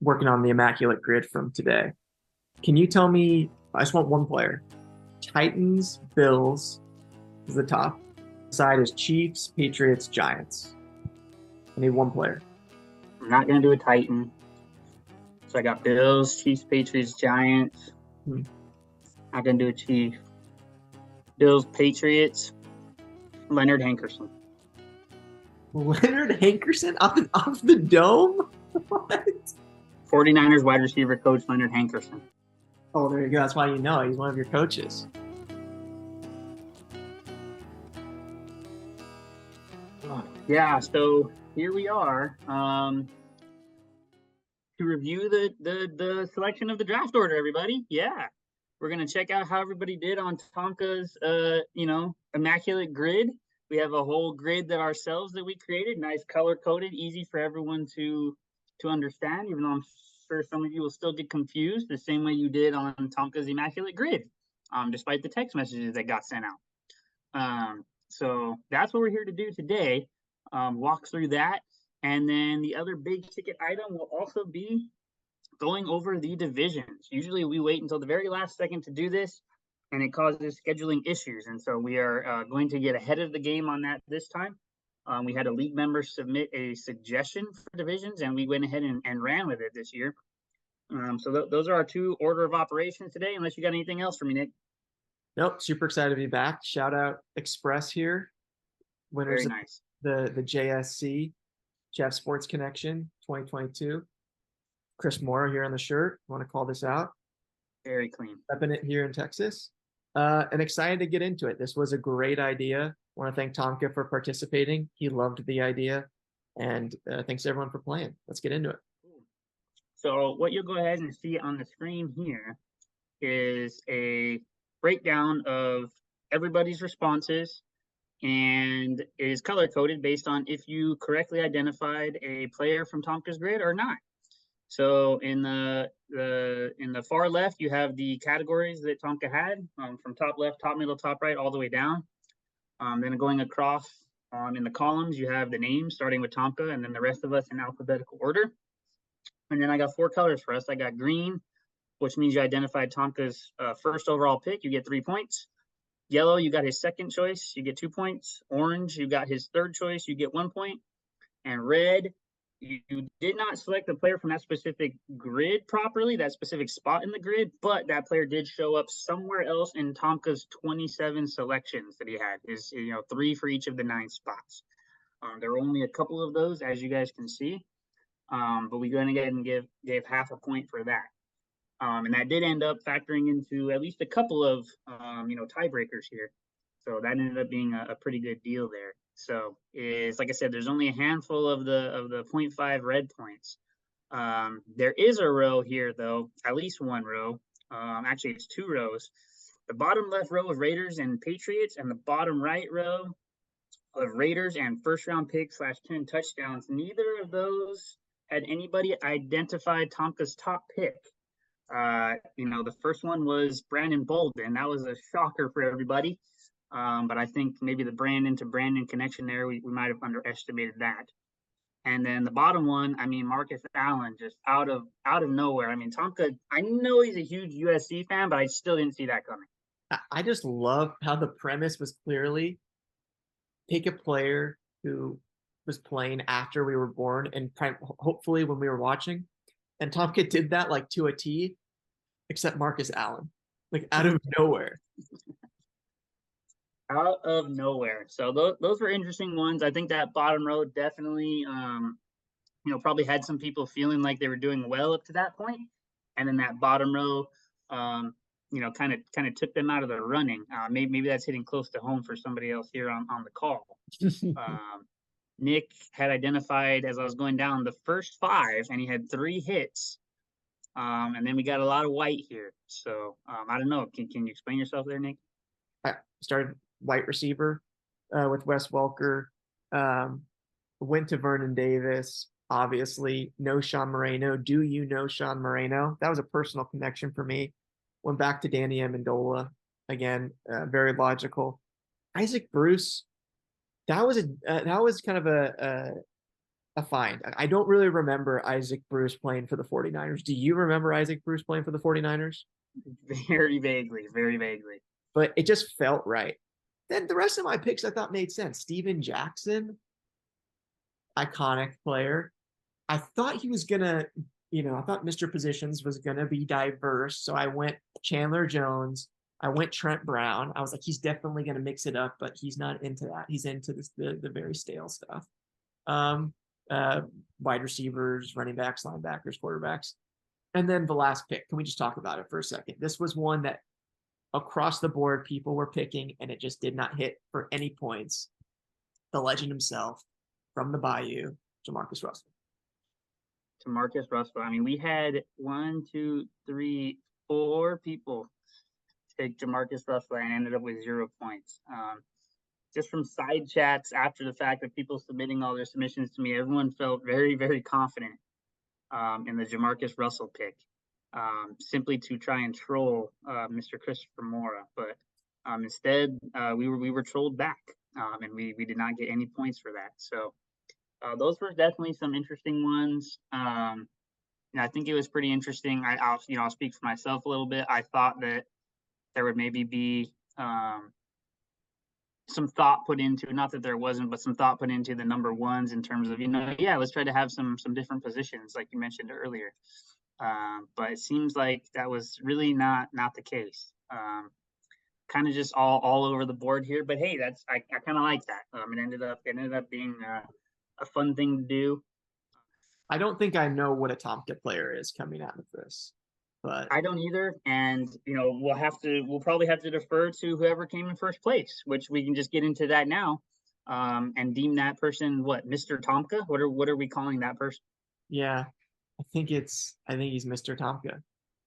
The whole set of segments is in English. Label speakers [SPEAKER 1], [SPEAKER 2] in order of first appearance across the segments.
[SPEAKER 1] working on the Immaculate grid from today. Can you tell me? I just want one player. Titans, Bills is the top. Side is Chiefs, Patriots, Giants. I need one player.
[SPEAKER 2] I'm not going to do a Titan. So I got Bills, Chiefs, Patriots, Giants.
[SPEAKER 1] Hmm.
[SPEAKER 2] Not going to do a Chief. Bills, Patriots, Leonard Hankerson.
[SPEAKER 1] Leonard Hankerson off the dome? What?
[SPEAKER 2] 49ers wide receiver coach Leonard Hankerson.
[SPEAKER 1] Oh, there you go. That's why you know he's one of your coaches.
[SPEAKER 2] Yeah, so here we are to review the selection of the draft order, everybody. Yeah, we're going to check out how everybody did on Tomka's, Immaculate grid. We have a whole grid that we created, nice color-coded, easy for everyone to understand, even though I'm sure some of you will still get confused the same way you did on Tomka's Immaculate grid, despite the text messages that got sent out. So that's what we're here to do today, walk through that. And then the other big ticket item will also be going over the divisions. Usually we wait until the very last second to do this, and it causes scheduling issues. And so we are going to get ahead of the game on that this time. We had a league member submit a suggestion for divisions, and we went ahead and ran with it this year. So those are our two order of operations today, unless you got anything else for me, Nick.
[SPEAKER 1] Nope, super excited to be back. Shout out Express here. Winners
[SPEAKER 2] Very nice.
[SPEAKER 1] The JSC, Jeff Sports Connection 2022. Chris Moore here on the shirt. I want to call this out.
[SPEAKER 2] Very clean.
[SPEAKER 1] Repping it here in Texas. And excited to get into it. This was a great idea. I want to thank Tomka for participating. He loved the idea. And thanks everyone for playing. Let's get into it.
[SPEAKER 2] So what you'll go ahead and see on the screen here is a breakdown of everybody's responses, and it is color coded based on if you correctly identified a player from Tomka's grid or not. So in the far left, you have the categories that Tomka had, from top left, top middle, top right, all the way down. Then going across in the columns, you have the names starting with Tomka, and then the rest of us in alphabetical order. And then I got four colors for us. I got green, which means you identified Tomka's first overall pick. You get 3 points. Yellow, you got his second choice. You get 2 points. Orange, you got his third choice. You get 1 point. And red, you did not select the player from that specific grid properly, that specific spot in the grid, but that player did show up somewhere else in Tomka's 27 selections that he had. Is 3 for each of the 9 spots. There were only a couple of those, as you guys can see. But we went ahead and gave half a point for that. And that did end up factoring into at least a couple of tiebreakers here. So that ended up being a pretty good deal there. So it's like I said, there's only a handful of the 0.5 red points. There is a row here though, at least one row. Actually, it's 2 rows. The bottom left row of Raiders and Patriots, and the bottom right row of Raiders and first round pick /10 touchdowns. Neither of those had anybody identified Tomka's top pick. The first one was Brandon Bolden. That was a shocker for everybody. But I think maybe the Brandon to Brandon connection there, we might have underestimated that. And then the bottom one, Marcus Allen, just out of nowhere. Tomka, I know he's a huge USC fan, but I still didn't see that coming.
[SPEAKER 1] I just love how the premise was clearly take a player who was playing after we were born and hopefully when we were watching. And Tomka did that like to a T, except Marcus Allen, like out of nowhere.
[SPEAKER 2] Out of nowhere. So those were interesting ones. I think that bottom row definitely, probably had some people feeling like they were doing well up to that point. And then that bottom row, kind of took them out of the running. Maybe that's hitting close to home for somebody else here on the call. Nick had identified, as I was going down, the first 5, and he had 3 hits. And then we got a lot of white here. So I don't know. Can you explain yourself there, Nick?
[SPEAKER 1] I started white receiver with Wes Welker. Went to Vernon Davis. Obviously, no Sean Moreno. Do you know Sean Moreno? That was a personal connection for me. Went back to Danny Amendola. Again, very logical. Isaac Bruce. That was kind of a a find. I don't really remember Isaac Bruce playing for the 49ers. Do you remember Isaac Bruce playing for the 49ers?
[SPEAKER 2] Very vaguely, very vaguely.
[SPEAKER 1] But it just felt right. Then the rest of my picks I thought made sense. Steven Jackson, iconic player. I thought he was gonna, I thought Mr. Positions was gonna be diverse. So I went Chandler Jones. I went Trent Brown. I was like, he's definitely gonna mix it up, but he's not into that. He's into the very stale stuff. Um, Wide receivers, running backs, linebackers, quarterbacks. And then the last pick. Can we just talk about it for a second? This was one that across the board people were picking, and it just did not hit for any points. The legend himself from the Bayou, Jamarcus Russell.
[SPEAKER 2] Marcus Russell. I mean, we had 1, 2, 3, 4 people take Jamarcus Russell and ended up with 0 points. Just from side chats after the fact of people submitting all their submissions to me, everyone felt very, very confident in the Jamarcus Russell pick, simply to try and troll Mr. Christopher Mora. But instead, we were trolled back, and we did not get any points for that. So those were definitely some interesting ones. And I think it was pretty interesting. I'll speak for myself a little bit. I thought that there would maybe be some thought put into, not that there wasn't, but some thought put into the number ones in terms of, let's try to have some different positions like you mentioned earlier. But it seems like that was really not the case. Kind of just all over the board here. But hey, I kind of like that. It ended up being a fun thing to do.
[SPEAKER 1] I don't think I know what a Tomka player is coming out of this, but
[SPEAKER 2] I don't either. And we'll probably have to defer to whoever came in first place, which we can just get into that now, and deem that person Mr. Tomka. What are we calling that person?
[SPEAKER 1] Yeah, I think he's Mr. Tomka.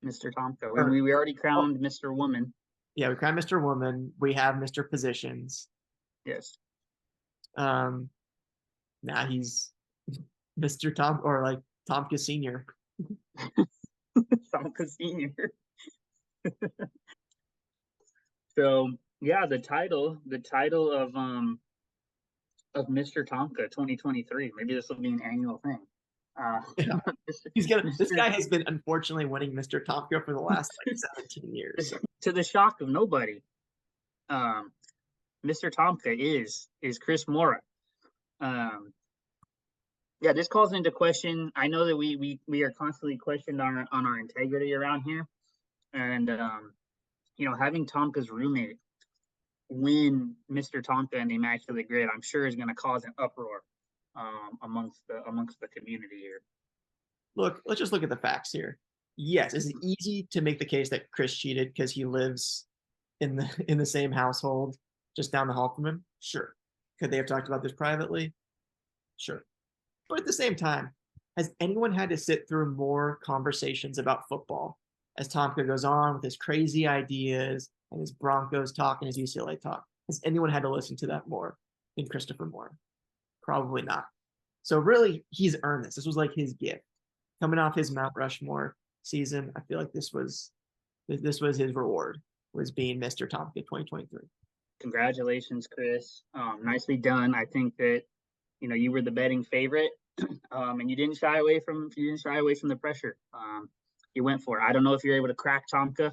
[SPEAKER 2] Mr. Tomka. We already crowned Mr. Woman.
[SPEAKER 1] Yeah, we crowned Mr. Woman. We have Mr. Positions.
[SPEAKER 2] Yes.
[SPEAKER 1] Now he's Mr. Tom, or like Tomka Senior.
[SPEAKER 2] Tomka Senior. So yeah, the title of Mr. Tomka 2023. Maybe this will be an annual thing.
[SPEAKER 1] Yeah. This guy has been unfortunately winning Mr. Tomka for the last 17 years.
[SPEAKER 2] To the shock of nobody, Mr. Tomka is Chris Mora. Yeah, this calls into question. I know that we are constantly questioned on our integrity around here, and having Tomka's roommate win Mr. Tomka and the Immaculate Grid, I'm sure is going to cause an uproar amongst the community here.
[SPEAKER 1] Look, let's just look at the facts here. Yes, is it easy to make the case that Chris cheated because he lives in the same household just down the hall from him? Sure. Could they have talked about this privately? Sure. But at the same time, has anyone had to sit through more conversations about football as Tomka goes on with his crazy ideas and his Broncos talk and his UCLA talk? Has anyone had to listen to that more than Christopher Moore? Probably not. So really, he's earned this. This was like his gift. Coming off his Mount Rushmore season, I feel like this was his reward, was being Mr. Tomka 2023.
[SPEAKER 2] Congratulations, Chris. Nicely done. I think that you were the betting favorite, and you didn't shy away from the pressure. You went for it. I don't know if you're able to crack Tomka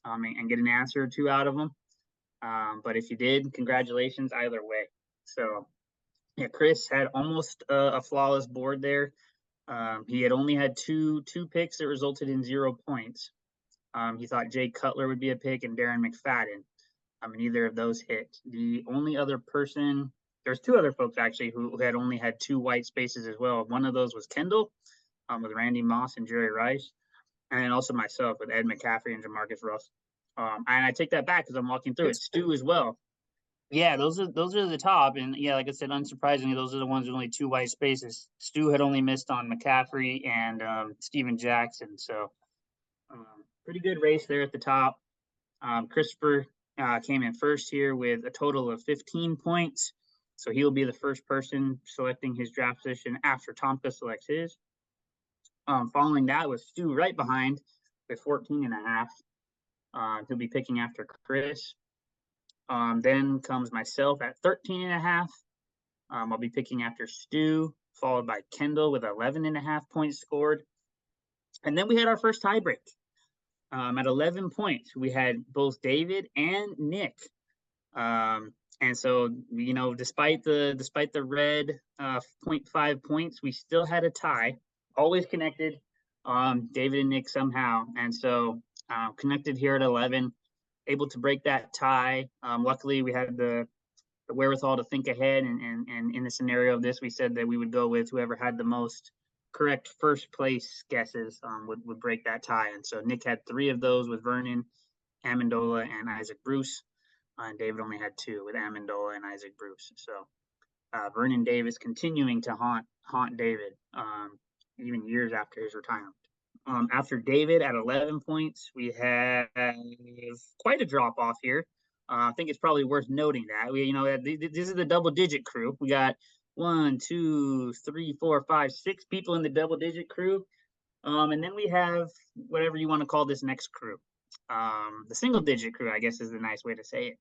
[SPEAKER 2] and get an answer or two out of him, but if you did, congratulations either way. So yeah, Chris had almost a flawless board there. He had only had two picks that resulted in 0 points. He thought Jay Cutler would be a pick and Darren McFadden. Neither of those hit. The only other person, there's 2 other folks actually who had only had 2 white spaces as well. One of those was Kendall with Randy Moss and Jerry Rice, and then also myself with Ed McCaffrey and Jamarcus Russell. And I take that back because I'm walking through it. Stu as well. Yeah, those are the top, and yeah, like I said, unsurprisingly, those are the ones with only 2 white spaces. Stu had only missed on McCaffrey and Steven Jackson, so pretty good race there at the top. Christopher came in first here with a total of 15 points, so he'll be the first person selecting his draft position after Tomka selects his. Following that was Stu right behind with 14.5. He'll be picking after Chris. Then comes myself at 13.5. I'll be picking after Stu, followed by Kendall with 11.5 points scored. And then we had our first tiebreak. At 11 points, we had both David and Nick. And so, you know, despite the red 0.5 points, we still had a tie, always connected, David and Nick somehow. And so connected here at 11, able to break that tie. Luckily, we had the wherewithal to think ahead. And in the scenario of this, we said that we would go with whoever had the most correct first place guesses would break that tie. And so Nick had 3 of those with Vernon, Amendola, and Isaac Bruce. And David only had 2 with Amendola and Isaac Bruce. So Vernon Davis continuing to haunt David even years after his retirement. After David at 11 points, we have quite a drop off here. I think it's probably worth noting that this is the double-digit crew. We got 1, 2, 3, 4, 5, 6 people in the double-digit crew, and then we have whatever you want to call this next crew. The single-digit crew, I guess, is the nice way to say it.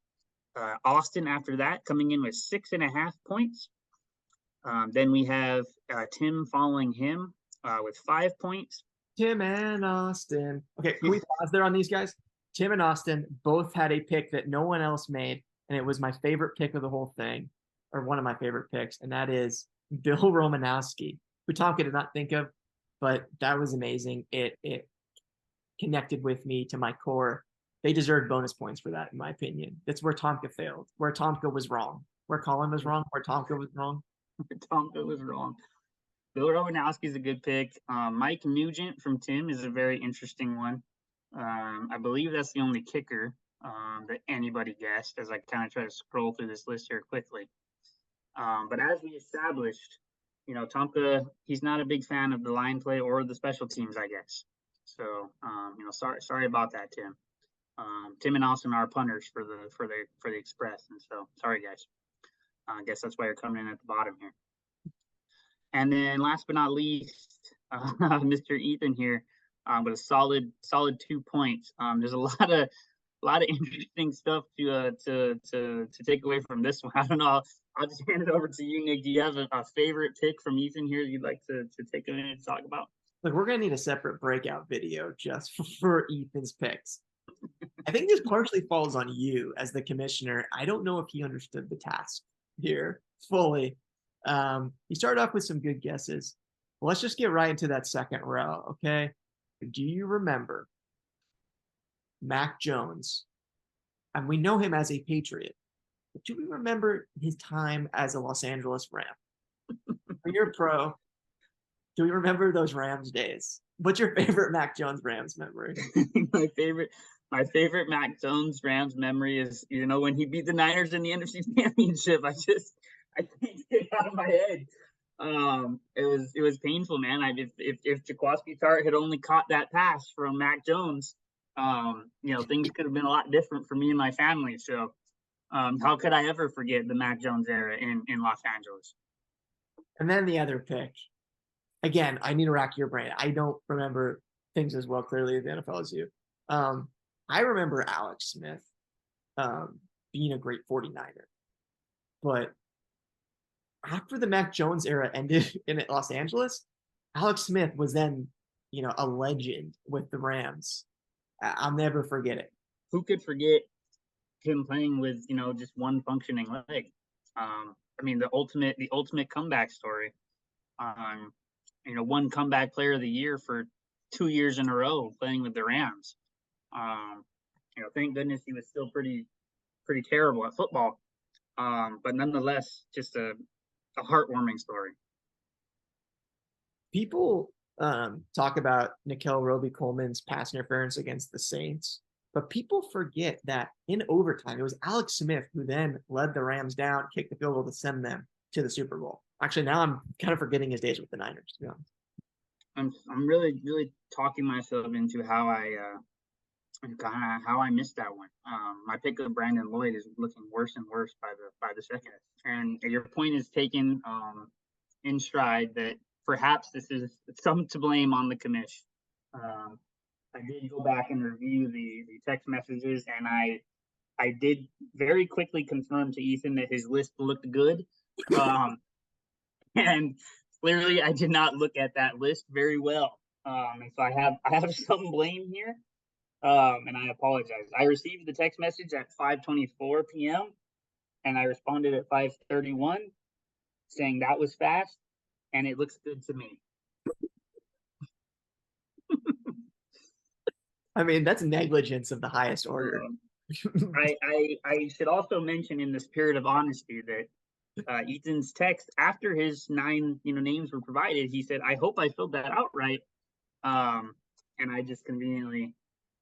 [SPEAKER 2] Austin after that coming in with 6.5 points. Then we have Tim following him with 5 points.
[SPEAKER 1] Tim and Austin. Okay, can we pause there on these guys? Tim and Austin both had a pick that no one else made, and it was my favorite pick of the whole thing, or one of my favorite picks, and that is Bill Romanowski, who Tomka did not think of, but that was amazing. It connected with me to my core. They deserved bonus points for that, in my opinion. That's where Tomka failed, where Tomka was wrong, where Colin was wrong, where Tomka was wrong.
[SPEAKER 2] Tomka was wrong. Bill Romanowski is a good pick. Mike Nugent from Tim is a very interesting one. I believe that's the only kicker that anybody guessed, as I kind of try to scroll through this list here quickly. But as we established, Tomka, he's not a big fan of the line play or the special teams, I guess. So, sorry about that, Tim. Tim and Austin are punters for the Express, and so sorry, guys. I guess that's why you're coming in at the bottom here. And then last but not least, Mr. Ethan here with a solid 2 points. There's a lot of interesting stuff to take away from this one. I don't know. I'll just hand it over to you, Nick. Do you have a favorite pick from Ethan here you'd like to take a minute to talk about?
[SPEAKER 1] Look, we're gonna need a separate breakout video just for Ethan's picks. I think this partially falls on you as the commissioner. I don't know if he understood the task here fully. He started off with some good guesses. Well, let's just get right into that second row, okay? Do you remember Mac Jones? And we know him as a Patriot. But do we remember his time as a Los Angeles Ram? When you're a pro, do we remember those Rams days? What's your favorite Mac Jones Rams memory?
[SPEAKER 2] My favorite Mac Jones Rams memory is, when he beat the Niners in the NFC Championship. I can't get it out of my head. It was painful, man. If Jaquiski Tartt had only caught that pass from Mac Jones, things could have been a lot different for me and my family. So, how could I ever forget the Mac Jones era in Los Angeles?
[SPEAKER 1] And then the other pick. Again, I need to rack your brain. I don't remember things as well clearly in the NFL as you. I remember Alex Smith being a great 49er. But after the Mac Jones era ended in Los Angeles, Alex Smith was then, a legend with the Rams. I'll never forget it.
[SPEAKER 2] Who could forget him playing with, just one functioning leg? The ultimate comeback story. One comeback player of the year for 2 years in a row playing with the Rams. Thank goodness he was still pretty terrible at football. But nonetheless, just a heartwarming story.
[SPEAKER 1] People talk about Nickel Roby-Coleman's pass interference against the Saints, but people forget that in overtime, it was Alex Smith who then led the Rams down, kicked the field goal to send them to the Super Bowl. Actually, now I'm kind of forgetting his days with the Niners, to be honest.
[SPEAKER 2] I'm really talking myself into how I missed that one. My pick of Brandon Lloyd is looking worse and worse by the second. And your point is taken in stride that perhaps this is some to blame on the commish. I did go back and review the text messages, and I did very quickly confirm to Ethan that his list looked good. And clearly I did not look at that list very well. And so I have some blame here. And I apologize. I received the text message at 5:24 p.m. and I responded at 5:31 saying that was fast and it looks good to me.
[SPEAKER 1] I mean, that's negligence of the highest order.
[SPEAKER 2] I should also mention, in the spirit of honesty, that Ethan's text after his 9 names were provided, he said, "I hope I filled that out right." And I just conveniently,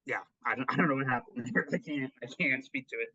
[SPEAKER 2] yeah, I don't know what happened there. I can't speak to it.